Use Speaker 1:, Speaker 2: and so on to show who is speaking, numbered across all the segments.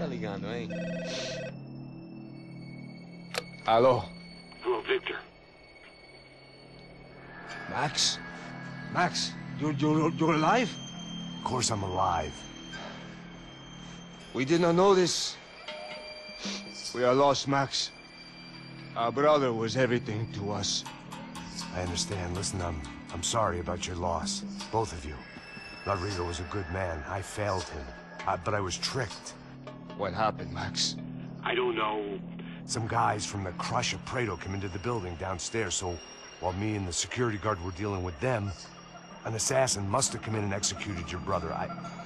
Speaker 1: ligando, hein?
Speaker 2: Alô?
Speaker 3: Hello, Victor.
Speaker 2: Max? Max, you're alive?
Speaker 4: Of course I'm alive.
Speaker 2: We did not know this. We are lost, Max. Our brother was everything to us.
Speaker 4: I understand. Listen, I'm sorry about your loss. Both of you. Rodrigo was a good man. I failed him. But I was tricked.
Speaker 2: What happened, Max?
Speaker 3: I don't know.
Speaker 4: Some guys from the Crush of Prado came into the building downstairs, so while me and the security guard were dealing with them, an assassin must have come in and executed your brother.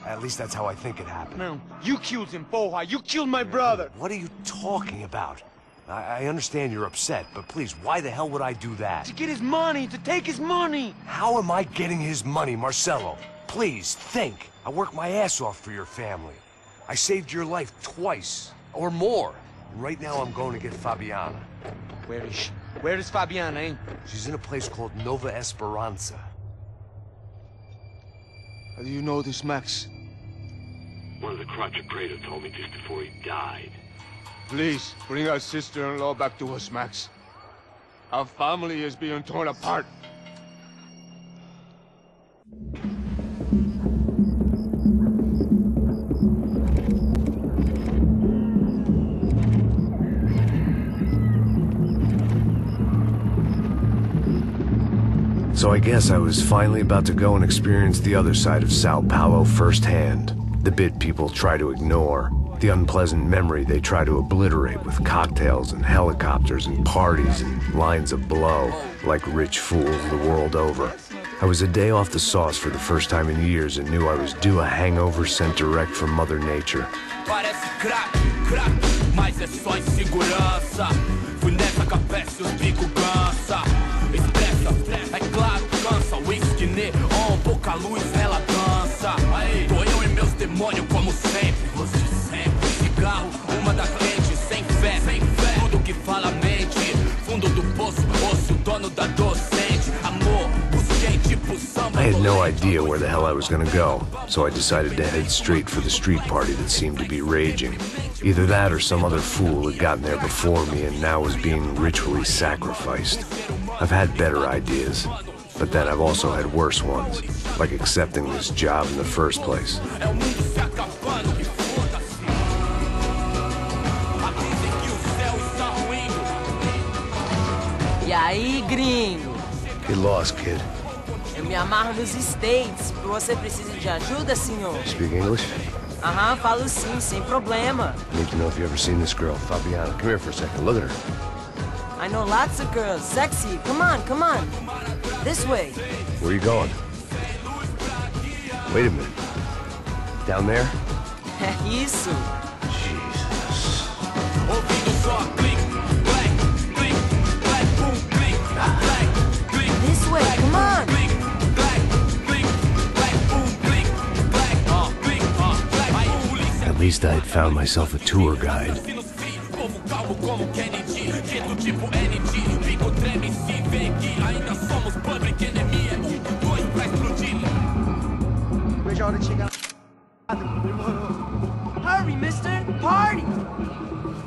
Speaker 4: At least that's how I think it happened.
Speaker 1: No, you killed him, Porra. You killed my brother.
Speaker 4: What are you talking about? I understand you're upset, but please, why the hell would I do that?
Speaker 1: To get his money, to take his money.
Speaker 4: How am I getting his money, Marcelo? Please, think. I worked my ass off for your family. I saved your life twice, or more. Right now I'm going to get Fabiana.
Speaker 1: Where is she? Where is Fabiana, eh?
Speaker 4: She's in a place called Nova Esperanza.
Speaker 2: How do you know this, Max?
Speaker 3: One of the Crotch of Prado told me just before he died.
Speaker 2: Please, bring our sister-in-law back to us, Max. Our family is being torn apart.
Speaker 4: So I guess I was finally about to go and experience the other side of Sao Paulo firsthand. The bit people try to ignore. The unpleasant memory they try to obliterate with cocktails and helicopters and parties and lines of blow, like rich fools the world over. I was a day off the sauce for the first time in years and knew I was due a hangover sent direct from Mother Nature.
Speaker 5: Parece crack, crack, mas é só insegurança. Fui nessa capeste, os bico cansa. Expressa, é claro, cansa. Whisky, neon, pouca luz, ela dança. Tô eu e meus demônios como sempre. Você sempre. Cigarro, uma da quente, sem fé. Tudo que fala mente. Fundo do poço, osso, dono da docente. Amor, busquei tipo samba.
Speaker 4: I had no idea where the hell I was gonna go, so I decided to head straight for the street party that seemed to be raging. Either that or some other fool had gotten there before me and now was being ritually sacrificed. I've had better ideas, but then I've also had worse ones, like accepting this job in the first place.
Speaker 6: E aí, gringo?
Speaker 4: Get lost, kid.
Speaker 6: Eu me amarro nos States. Você precisa de ajuda, senhor?
Speaker 4: Speak English?
Speaker 6: Aham, falo sim, sem problema.
Speaker 4: I need to know if you've ever seen this girl, Fabiana. Come here for a second. Look at her.
Speaker 6: I know lots of girls. Sexy. Come on, come on. This way.
Speaker 4: Where are you going? Wait a minute. Down there?
Speaker 6: Isso.
Speaker 4: Jesus.
Speaker 6: This way, come on.
Speaker 4: At least I had found myself a tour guide.
Speaker 6: Hurry, mister. Party.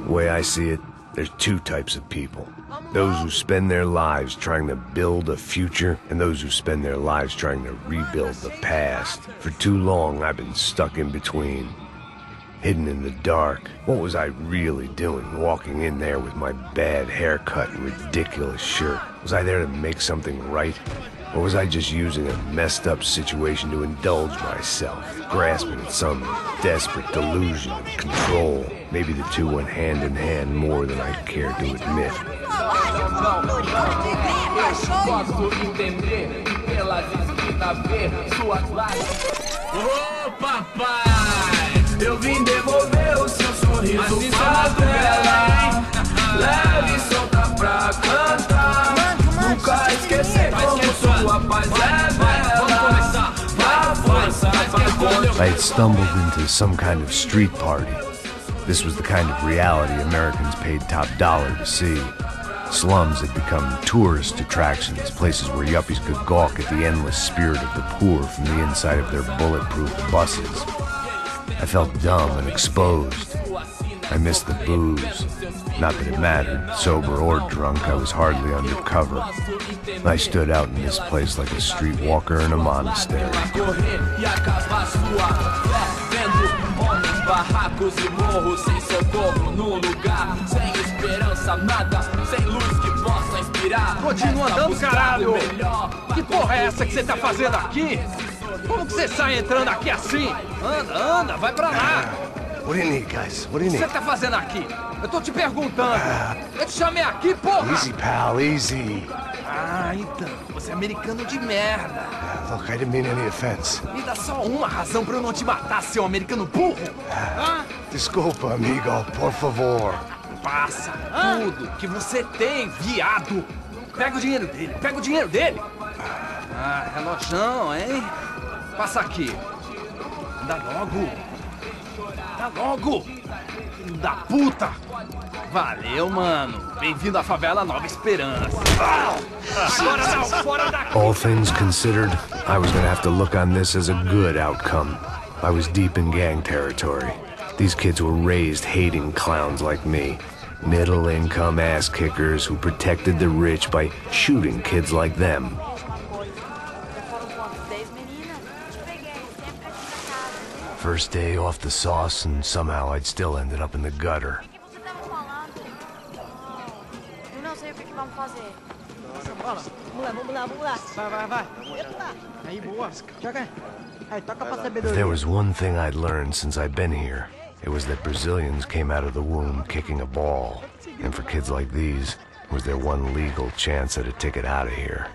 Speaker 4: The way I see it, there's two types of people. Those who spend their lives trying to build a future, and those who spend their lives trying to rebuild the past. For too long, I've been stuck in between. Hidden in the dark. What was I really doing, walking in there with my bad haircut and ridiculous shirt? Was I there to make something right? Or was I just using a messed up situation to indulge myself, grasping at some desperate delusion of control? Maybe the two went hand in hand more than I cared to admit.
Speaker 5: Ô papai, eu vim devolver o seu sorriso pra tela. Leve e solta pra cantar. Nunca esquecer como sua paz é bela. Vá força pra continuar.
Speaker 4: I had stumbled into some kind of street party. This was the kind of reality Americans paid top dollar to see. Slums had become tourist attractions, places where yuppies could gawk at the endless spirit of the poor from the inside of their bulletproof buses. I felt dumb and exposed. I missed the booze. Not that it mattered. Sober or drunk, I was hardly undercover. I stood out in this place like a streetwalker in a monastery.
Speaker 5: Barracos e morros sem socorro num lugar sem esperança, nada, sem luz que possa inspirar.
Speaker 7: Continua andando, caralho! Que porra é essa que você tá fazendo aqui? Como que você sai entrando aqui assim? Anda, vai pra lá!
Speaker 4: What do you need, guys? What do you
Speaker 7: O que
Speaker 4: need?
Speaker 7: você tá fazendo aqui? Eu tô te perguntando. Eu te chamei aqui, porra!
Speaker 4: Easy, pal, easy.
Speaker 7: Ah, então, você é americano de merda.
Speaker 4: Look, I didn't mean any offense.
Speaker 7: Me dá só uma razão pra eu não te matar, seu americano burro.
Speaker 4: Desculpa, amigo, por favor.
Speaker 7: Passa tudo que você tem, viado. Pega o dinheiro dele, Ah, relojão, hein? Passa aqui. Dá logo. Filho da puta. Valeu, mano. Bem-vindo à favela Nova Esperança. Agora não, fora daqui.
Speaker 4: All things considered, I was gonna have to look on this as a good outcome. I was deep in gang territory. These kids were raised hating clowns like me. Middle-income ass-kickers who protected the rich by shooting kids like them. First day off the sauce, and somehow I'd still ended up in the gutter. If there was one thing I'd learned since I'd been here, it was that Brazilians came out of the womb kicking a ball. And for kids like these, was their one legal chance at a ticket out of here.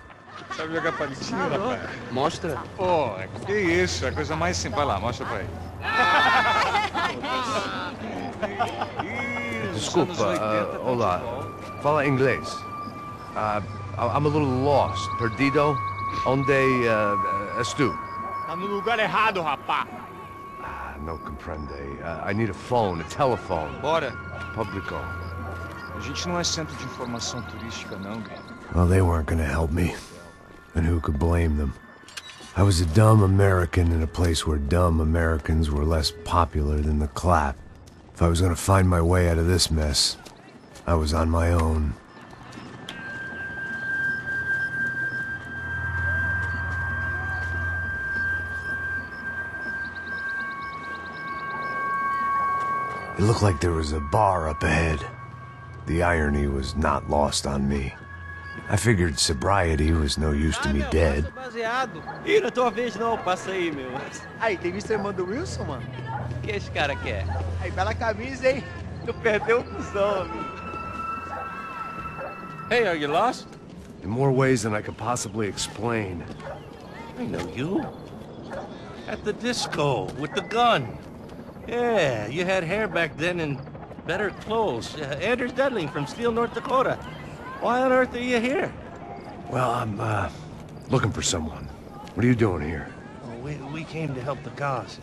Speaker 8: Sabe jogar palitinho, rapaz?
Speaker 1: Mostra.
Speaker 8: Pô, que isso, é a coisa mais simples. Vai lá, mostra pra ele.
Speaker 4: Desculpa, olá. Fala inglês. I'm a little lost. Perdido? Onde estou?
Speaker 2: Tá no lugar errado, rapá.
Speaker 4: No comprende. I need a phone, a telephone.
Speaker 8: Bora.
Speaker 4: Publico.
Speaker 8: A gente não é centro de informação turística, não, cara.
Speaker 4: Well, they weren't gonna help me. And who could blame them? I was a dumb American in a place where dumb Americans were less popular than the clap. If I was gonna find my way out of this mess, I was on my own. It looked like there was a bar up ahead. The irony was not lost on me. I figured sobriety was no use to me dead.
Speaker 9: Ih, não é tua vez não, passa aí, meu.
Speaker 10: Aí, tem visto a irmã do Wilson, mano?
Speaker 9: O que esse cara quer?
Speaker 10: Aí, bela camisa, hein? Tu perdeu o cuzão, amigo.
Speaker 9: Hey, are you lost?
Speaker 4: In more ways than I could possibly explain.
Speaker 11: I know you. At the disco, with the gun. Yeah, you had hair back then and better clothes. Anders Dudley from Steele, North Dakota. Why on earth are you here?
Speaker 4: Well, I'm, looking for someone. What are you doing here?
Speaker 11: Well, we came to help the cause.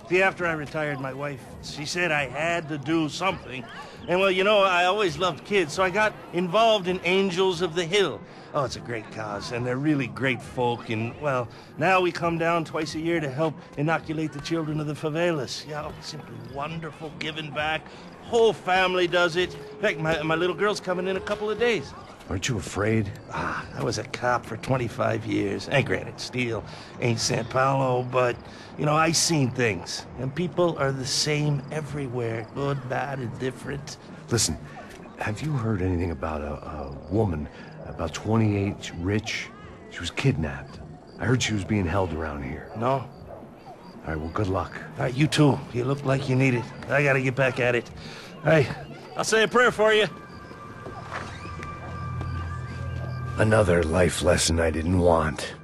Speaker 11: See, after I retired, my wife, she said I had to do something. And, well, you know, I always loved kids, so I got involved in Angels of the Hill. Oh, it's a great cause, and they're really great folk, and, well, now we come down twice a year to help inoculate the children of the favelas. Yeah, oh, simply wonderful, giving back. Whole family does it. In fact, my little girl's coming in a couple of days.
Speaker 4: Aren't you afraid?
Speaker 11: I was a cop for 25 years. And granted, Steele ain't San Paulo, but, you know, I seen things. And people are the same everywhere. Good, bad, and different.
Speaker 4: Listen, have you heard anything about a woman, about 28, rich? She was kidnapped. I heard she was being held around here.
Speaker 11: No?
Speaker 4: All right, well, good luck.
Speaker 11: All right, you too. You look like you need it. I gotta get back at it. Hey, I'll say a prayer for you.
Speaker 4: Another life lesson I didn't want.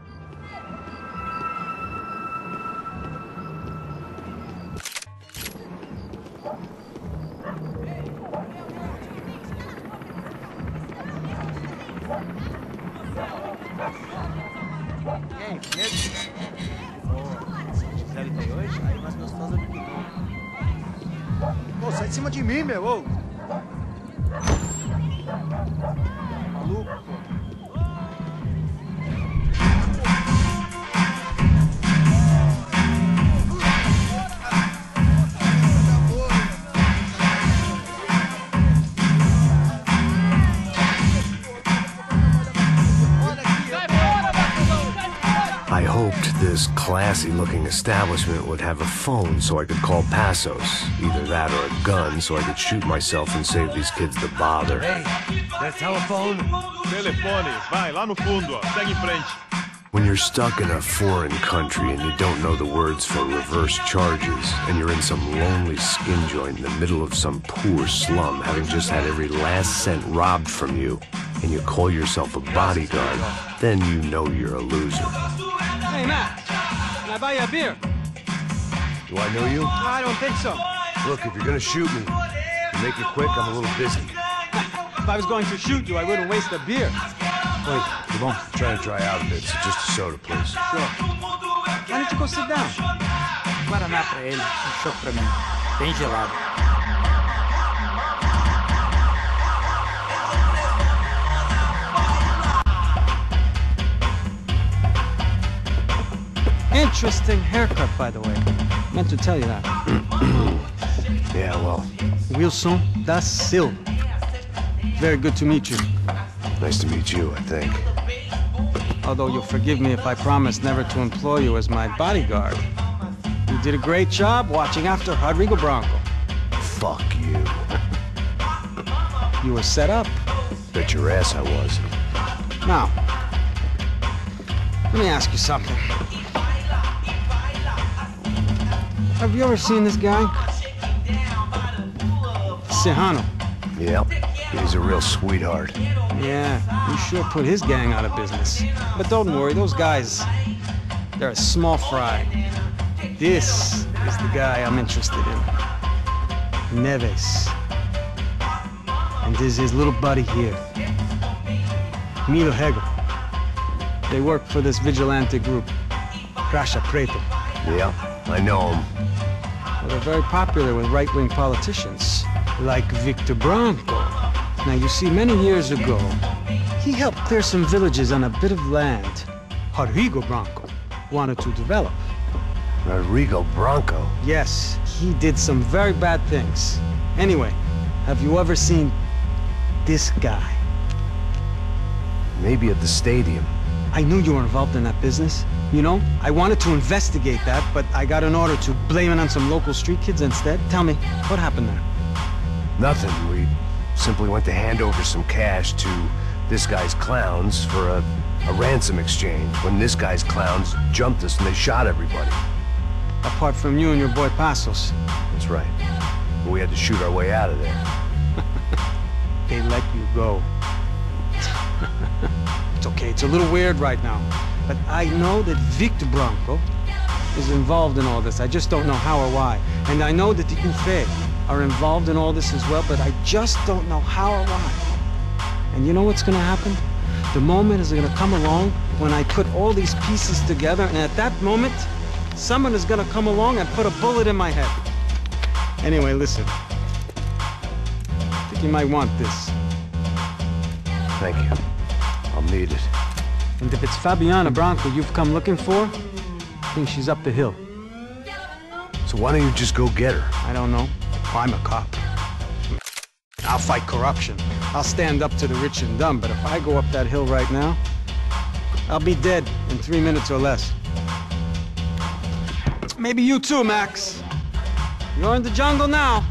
Speaker 10: Pô, sai de cima de mim, meu, ô. Maluco, pô.
Speaker 4: I hoped this classy-looking establishment would have a phone so I could call Passos. Either that or a gun so I could shoot myself and save these kids the bother.
Speaker 2: Hey, that telephone?
Speaker 12: Telefone, vai, lá no fundo, ó. Segue em frente.
Speaker 4: When you're stuck in a foreign country and you don't know the words for reverse charges, and you're in some lonely skin joint in the middle of some poor slum, having just had every last cent robbed from you, and you call yourself a bodyguard, then you know you're a loser.
Speaker 1: Hey, Matt, can I buy you a beer?
Speaker 4: Do I know you?
Speaker 1: I don't think so.
Speaker 4: Look, if you're gonna shoot me, make it quick, I'm a little busy.
Speaker 1: If I was going to shoot you, I wouldn't waste a beer.
Speaker 4: Wait, come on. Trying to dry out a bit, so just a soda, please.
Speaker 1: Sure. Why don't you go sit down?
Speaker 9: Guaraná pra ele, chopp pra mim. Bem gelado.
Speaker 13: Interesting haircut, by the way. Meant to tell you that.
Speaker 4: Yeah, well.
Speaker 13: Wilson da Silva. Very good to meet you.
Speaker 4: Nice to meet you, I think.
Speaker 13: Although you'll forgive me if I promise never to employ you as my bodyguard. You did a great job watching after Rodrigo Bronco.
Speaker 4: Fuck you.
Speaker 13: You were set up.
Speaker 4: Bet your ass I was.
Speaker 13: Now, let me ask you something. Have you ever seen this guy? Serrano.
Speaker 4: Yep. He's a real sweetheart.
Speaker 13: Yeah, he sure put his gang out of business. But don't worry, those guys, they're a small fry. This is the guy I'm interested in. Neves. And this is his little buddy here. Milo Hegel. They work for this vigilante group, Caixa Preta.
Speaker 4: Yeah, I know him.
Speaker 13: Well, they're very popular with right-wing politicians, like Victor Bronco. Now, you see, many years ago, he helped clear some villages on a bit of land Rodrigo Bronco wanted to develop.
Speaker 4: Rodrigo Bronco?
Speaker 13: Yes, he did some very bad things. Anyway, have you ever seen this guy?
Speaker 4: Maybe at the stadium.
Speaker 13: I knew you were involved in that business. You know, I wanted to investigate that, but I got an order to blame it on some local street kids instead. Tell me, what happened there?
Speaker 4: Nothing. We simply went to hand over some cash to this guy's clowns for a ransom exchange when this guy's clowns jumped us and they shot everybody.
Speaker 13: Apart from you and your boy Passos.
Speaker 4: That's right. But we had to shoot our way out of there.
Speaker 13: They let you go. It's okay, it's a little weird right now. But I know that Victor Bronco is involved in all this. I just don't know how or why. And I know that the UFE are involved in all this as well, but I just don't know how or why. And you know what's gonna happen? The moment is gonna come along when I put all these pieces together, and at that moment, someone is gonna come along and put a bullet in my head. Anyway, listen. I think you might want this.
Speaker 4: Thank you. I'll need it.
Speaker 13: And if it's Fabiana Bronco you've come looking for, I think she's up the hill.
Speaker 4: So why don't you just go get her?
Speaker 13: I don't know. I'm a cop. I'll fight corruption. I'll stand up to the rich and dumb, but if I go up that hill right now, I'll be dead in 3 minutes or less. Maybe you too, Max. You're in the jungle now.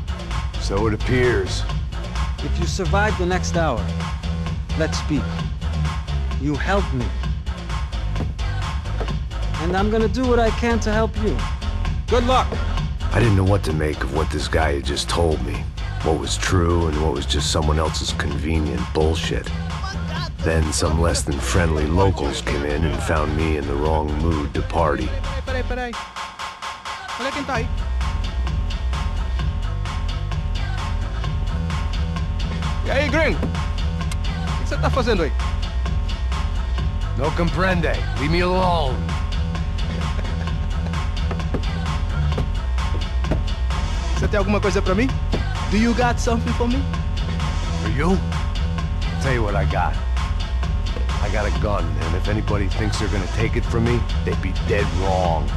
Speaker 4: So it appears.
Speaker 13: If you survive the next hour, let's speak. You helped me. And I'm gonna do what I can to help you. Good luck.
Speaker 4: I didn't know what to make of what this guy had just told me. What was true and what was just someone else's convenient bullshit. Then some less than friendly locals came in and found me in the wrong mood to party.
Speaker 1: Peraí. Olha quem tá aí.
Speaker 2: E aí, gringo? O que você tá fazendo aí?
Speaker 4: No comprende. Leave me alone.
Speaker 2: Você tem alguma coisa pra mim? Do you got something for me?
Speaker 4: For you? I'll tell you what I got. I got a gun, and if anybody thinks they're gonna take it from me, they'd be dead wrong.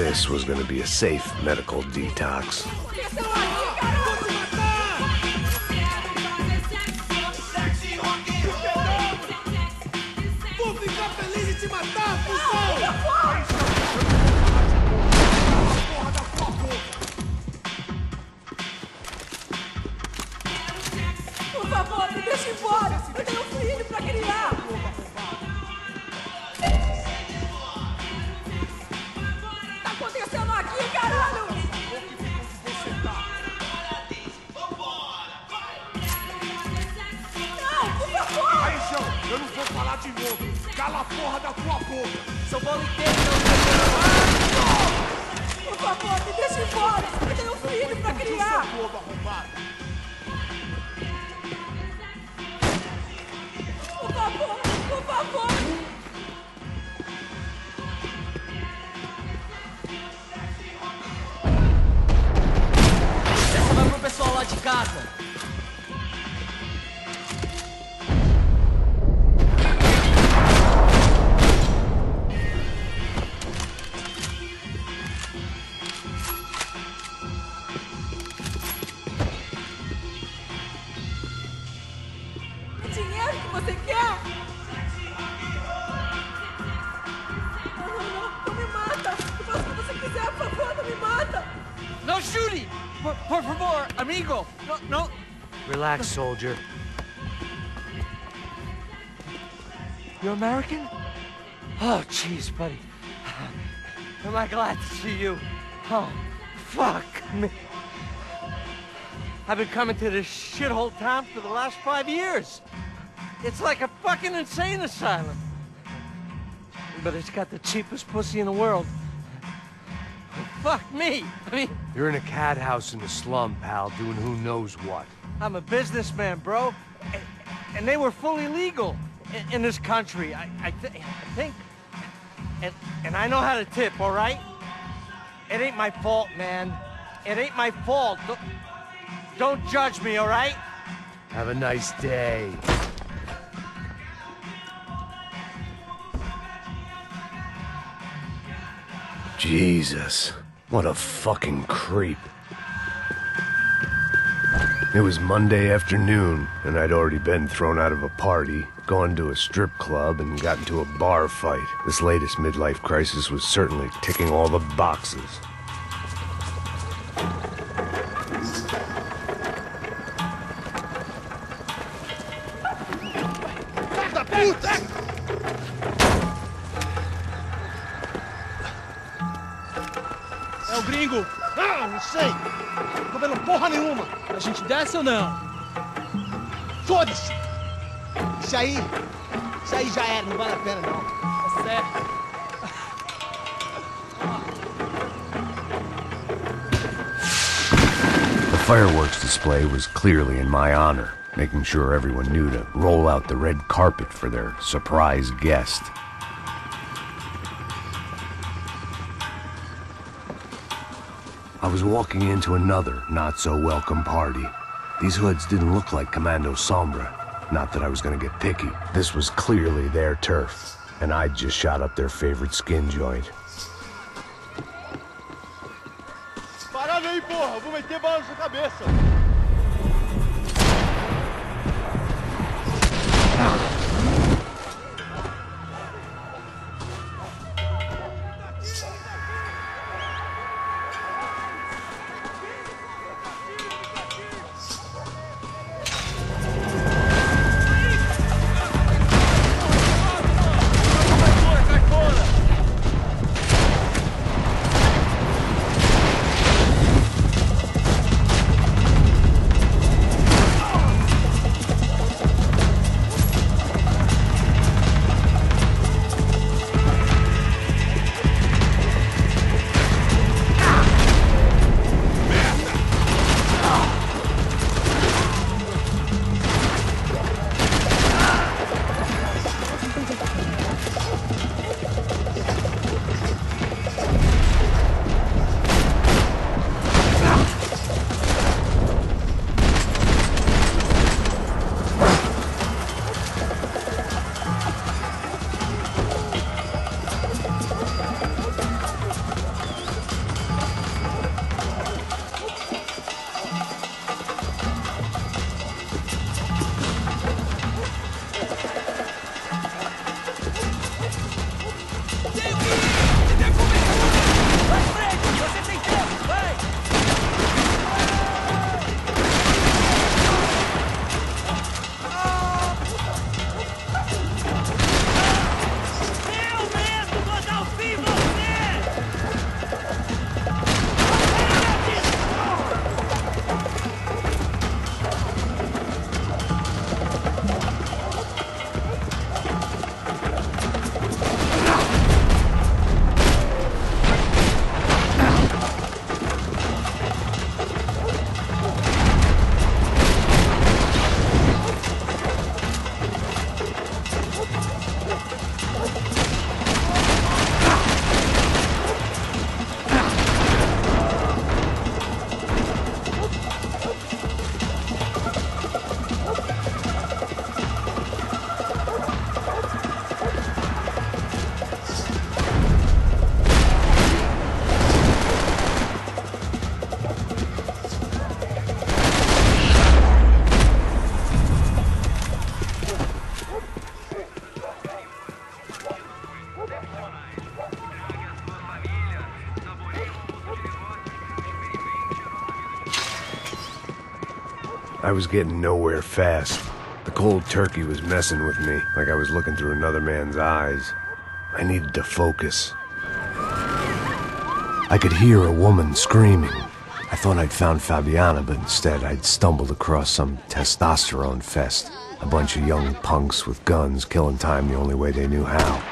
Speaker 4: this was gonna be a safe medical detox.
Speaker 14: Por favor, me deixa embora! Eu tenho um filho pra criar! Tá acontecendo aqui, caralho! Não, por favor!
Speaker 15: Aí, João, eu não vou falar de novo. Cala a porra da tua boca!
Speaker 14: São Paulo inteiro não... Por favor, me deixa embora! Eu tenho um filho pra criar! Por favor, por favor!
Speaker 6: Essa vai pro pessoal lá de casa.
Speaker 14: O dinheiro que você quer? Não me mata! Eu faço o que você quiser, por favor, não me mata!
Speaker 6: No shooting! Por favor, amigo! No.
Speaker 4: Relax, soldier.
Speaker 6: You're American? Oh, jeez, buddy. Am I glad to see you? Oh, fuck me. I've been coming to this shithole town for the last 5 years. It's like a fucking insane asylum. But it's got the cheapest pussy in the world. Fuck me. I mean,
Speaker 4: You're in a cat house in the slum, pal, doing who knows what.
Speaker 6: I'm a businessman, bro. And they were fully legal in this country. I think. And I know how to tip, all right? It ain't my fault, man. It ain't my fault. Don't judge me, all right?
Speaker 4: Have a nice day. Jesus, what a fucking creep. It was Monday afternoon, and I'd already been thrown out of a party, gone to a strip club, and got into a bar fight. This latest midlife crisis was certainly ticking all the boxes.
Speaker 15: Da puta!
Speaker 10: É o gringo!
Speaker 15: Ah, não sei! Tô vendo porra nenhuma!
Speaker 10: A gente desce ou não?
Speaker 15: Foda-se! Isso aí já era, não vale a pena não.
Speaker 10: Tá certo.
Speaker 4: The fireworks display was clearly in my honor, making sure everyone knew to roll out the red carpet for their surprise guest. I was walking into another not-so-welcome party. These hoods didn't look like Commando Sombra. Not that I was gonna get picky. This was clearly their turf, and I'd just shot up their favorite skin joint.
Speaker 15: Parada aí, porra! Eu vou meter bala na sua cabeça!
Speaker 4: I was getting nowhere fast. The cold turkey was messing with me, like I was looking through another man's eyes. I needed to focus. I could hear a woman screaming. I thought I'd found Fabiana, but instead I'd stumbled across some testosterone fest. A bunch of young punks with guns killing time the only way they knew how.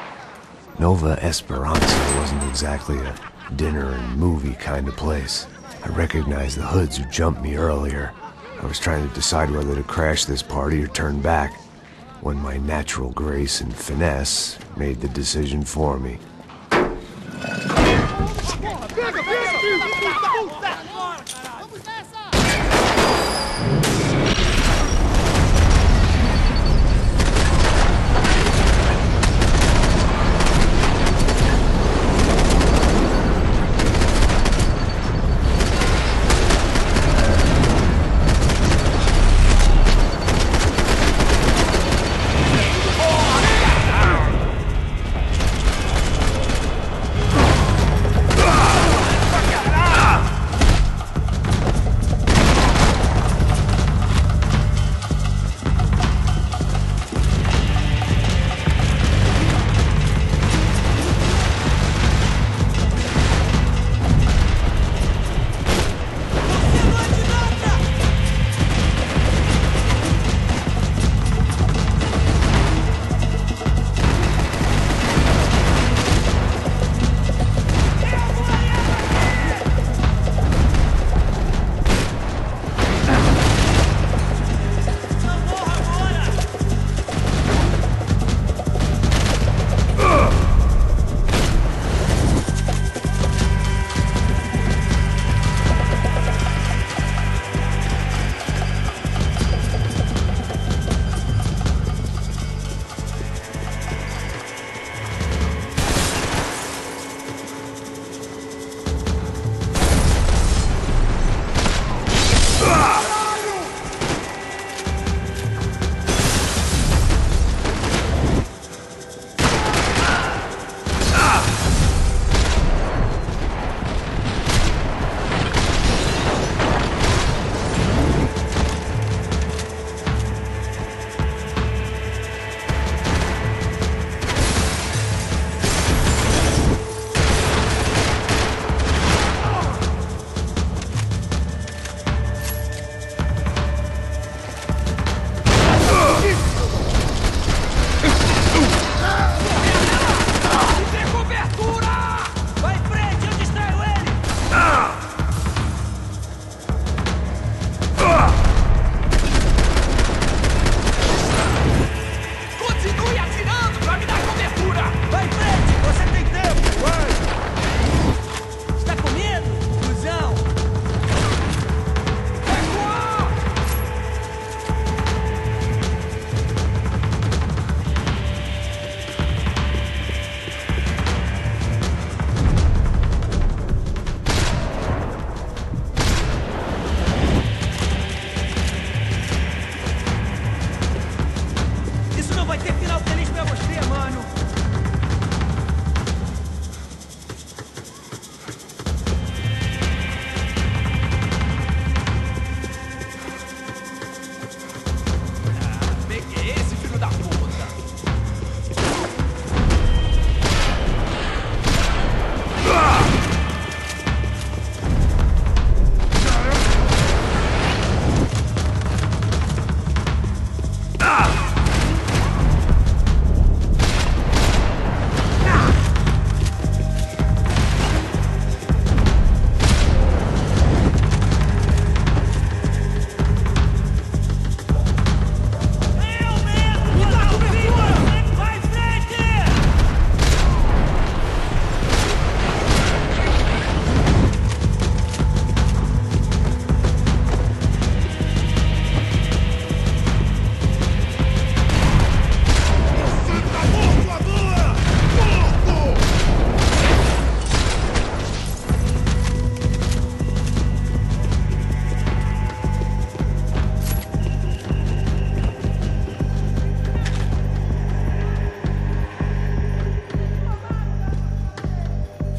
Speaker 4: Nova Esperanza wasn't exactly a dinner and movie kind of place. I recognized the hoods who jumped me earlier. I was trying to decide whether to crash this party or turn back, when my natural grace and finesse made the decision for me.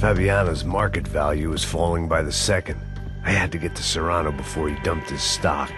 Speaker 4: Fabiana's market value was falling by the second. I had to get to Serrano before he dumped his stock.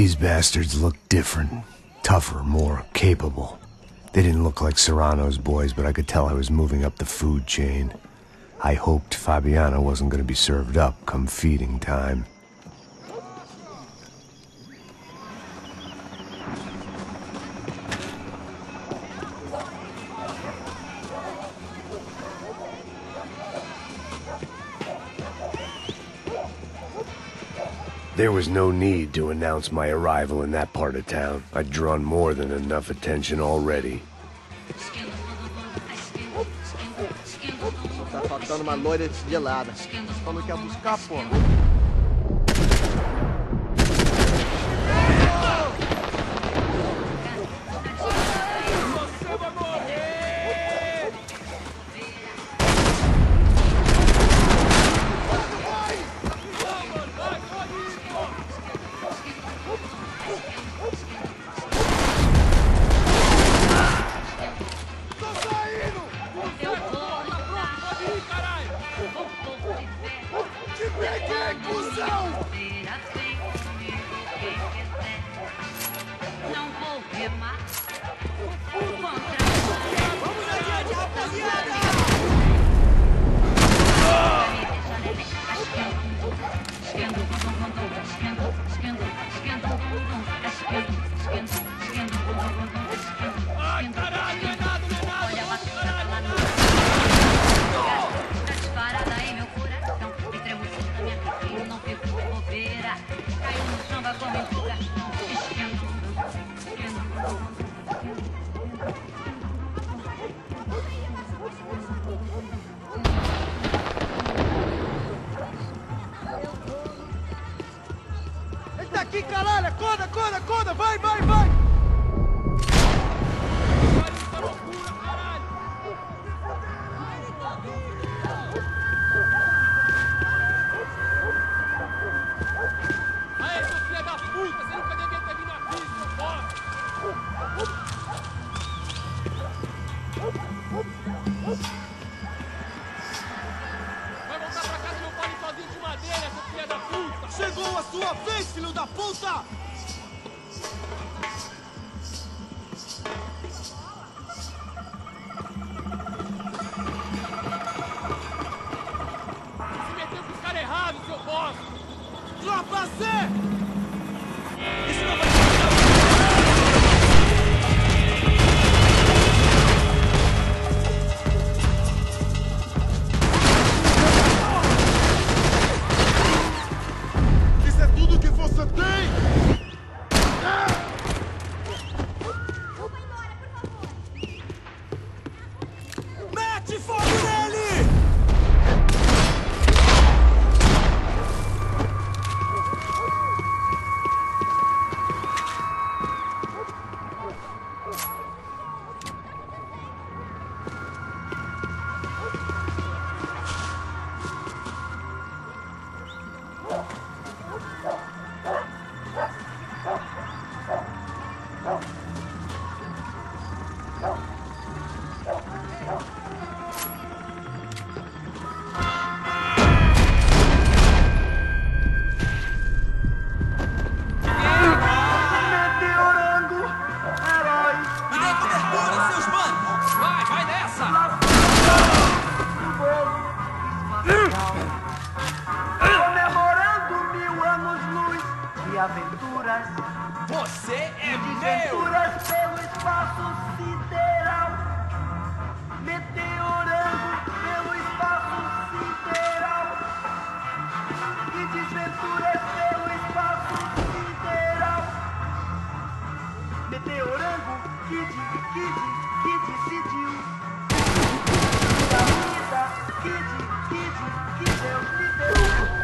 Speaker 4: These bastards looked different, tougher, more capable. They didn't look like Serrano's boys, but I could tell I was moving up the food chain. I hoped Fabiana wasn't going to be served up come feeding time. There was no need to announce my arrival in that part of town. I'd drawn more than enough attention already.
Speaker 15: Só tá faltando uma loira desgelada. Falou que ia buscar, porra. Aqui, caralho! Acorda, acorda, acorda! Vai, vai, vai!
Speaker 5: Aê, seu filho da puta! Você nunca devia ter vindo aqui, seu bosta! Vai voltar pra casa e não pode ir sozinho de madeira, seu filho da puta!
Speaker 15: Chegou a sua vez, filho da puta!
Speaker 5: Se meteu com os caras errados, seu bosta!
Speaker 15: Tropa C! Isso não vai
Speaker 16: Isso é tudo que você tem!
Speaker 15: Mete fogo nele!
Speaker 5: aventuras.
Speaker 7: Você é meu!
Speaker 5: Desventuras pelo espaço sideral. Meteorando pelo espaço sideral. E desventuras pelo espaço sideral. Meteorando, que decidiu. Da vida, que Deus me deu.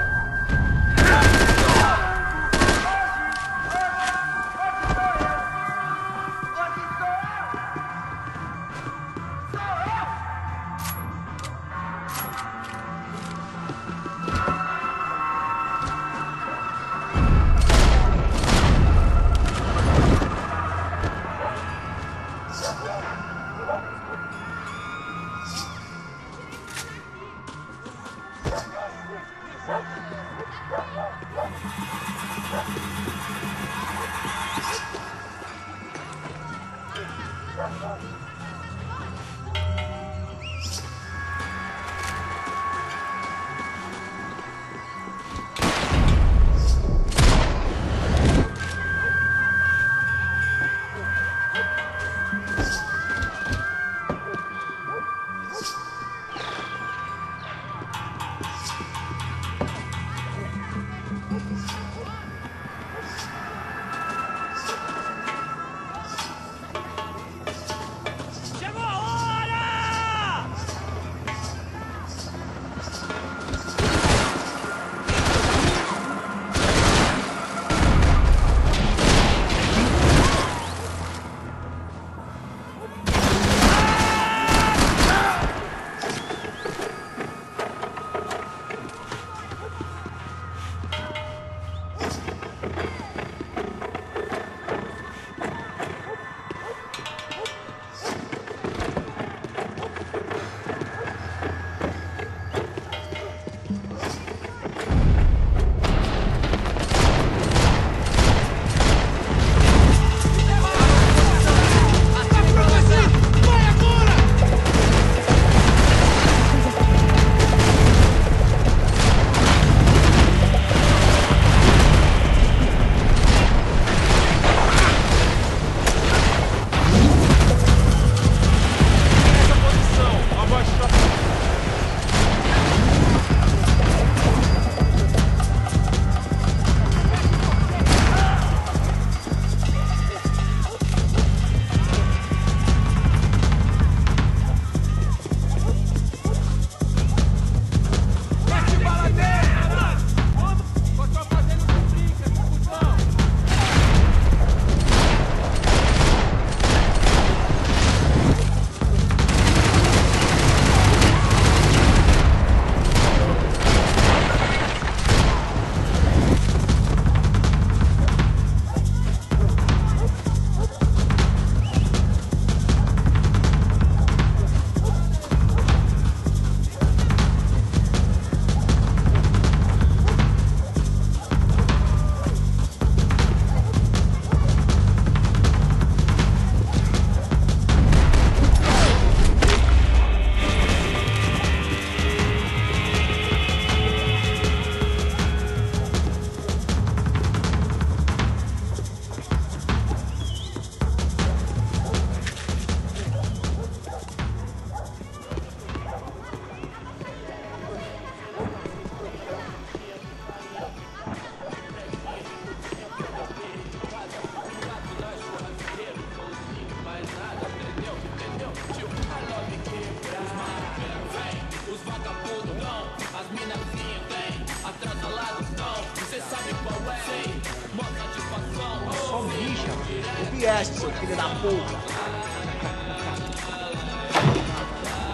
Speaker 15: Vieste, seu filho da puta.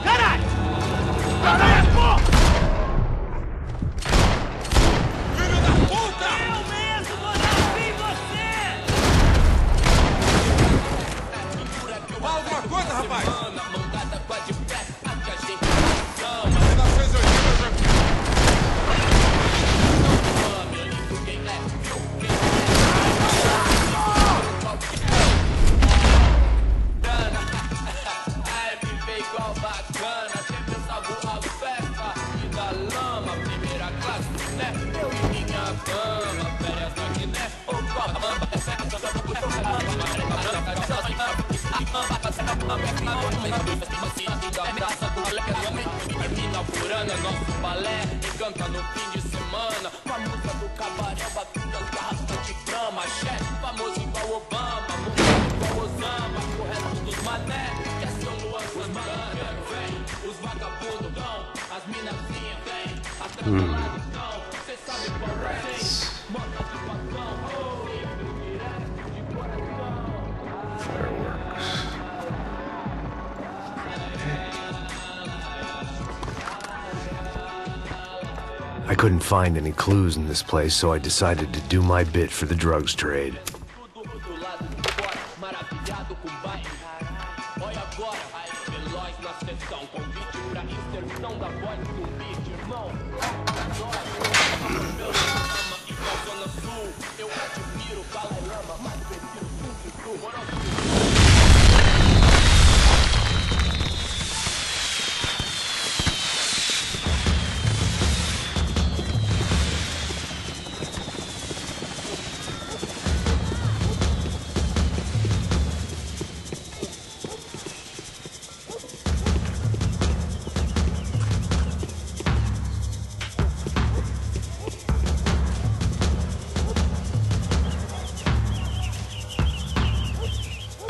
Speaker 14: Caralho! Caralho, porra! Filho da puta! Eu mesmo vou dar fim em você! Fala alguma coisa, rapaz!
Speaker 5: Nosso balé encanta no fim de semana. Com a música do cabaré, batuta as garrafas de grama. Chefe, famoso igual Obama, música igual Osama. O resto dos mané, que é seu Luan Santana. Vem, os vagabundos dão, as minazinhas vem. Atrás do lado dão, cê sabe qual é. Moda de patrão, direto de coração.
Speaker 4: I couldn't find any clues in this place, so I decided to do my bit for the drugs trade.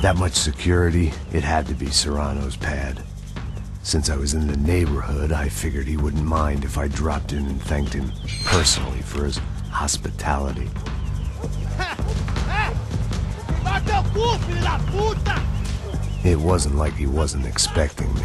Speaker 4: That much security, it had to be Serrano's pad. Since I was in the neighborhood, I figured he wouldn't mind if I dropped in and thanked him personally for his hospitality. It wasn't like he wasn't expecting me.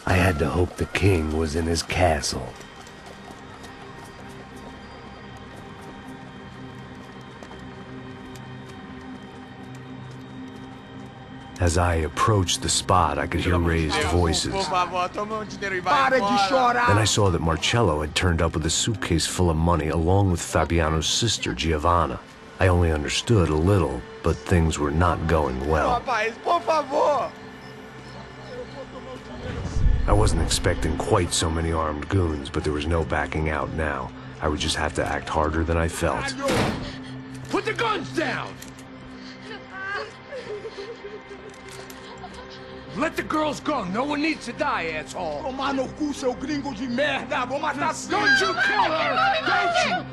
Speaker 4: I had to hope the king was in his castle. As I approached the spot, I could hear raised voices. Then I saw that Marcello had turned up with a suitcase full of money along with Fabiano's sister, Giovanna. I only understood a little, but things were not going well. I wasn't expecting quite so many armed goons, but there was no backing out now. I would just have to act harder than I felt.
Speaker 5: Put the guns down! Let the girls go. No one needs to die, asshole.
Speaker 16: Tomar no cu, seu gringo de merda. Vou matar sim.
Speaker 5: Don't you kill her! Don't you?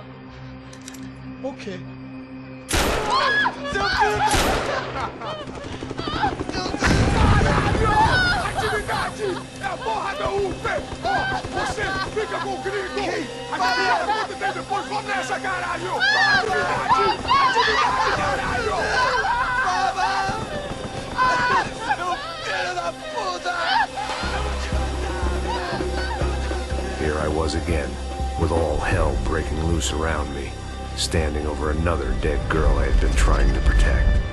Speaker 16: Okay.
Speaker 5: Seu filho! Atividade! É a porra da UP! Você fica com o gringo! A galera conta tem depois. Vamos nessa, caralho! Atividade! Atividade, caralho!
Speaker 4: Here I was again, with all hell breaking loose around me, standing over another dead girl I had been trying to protect.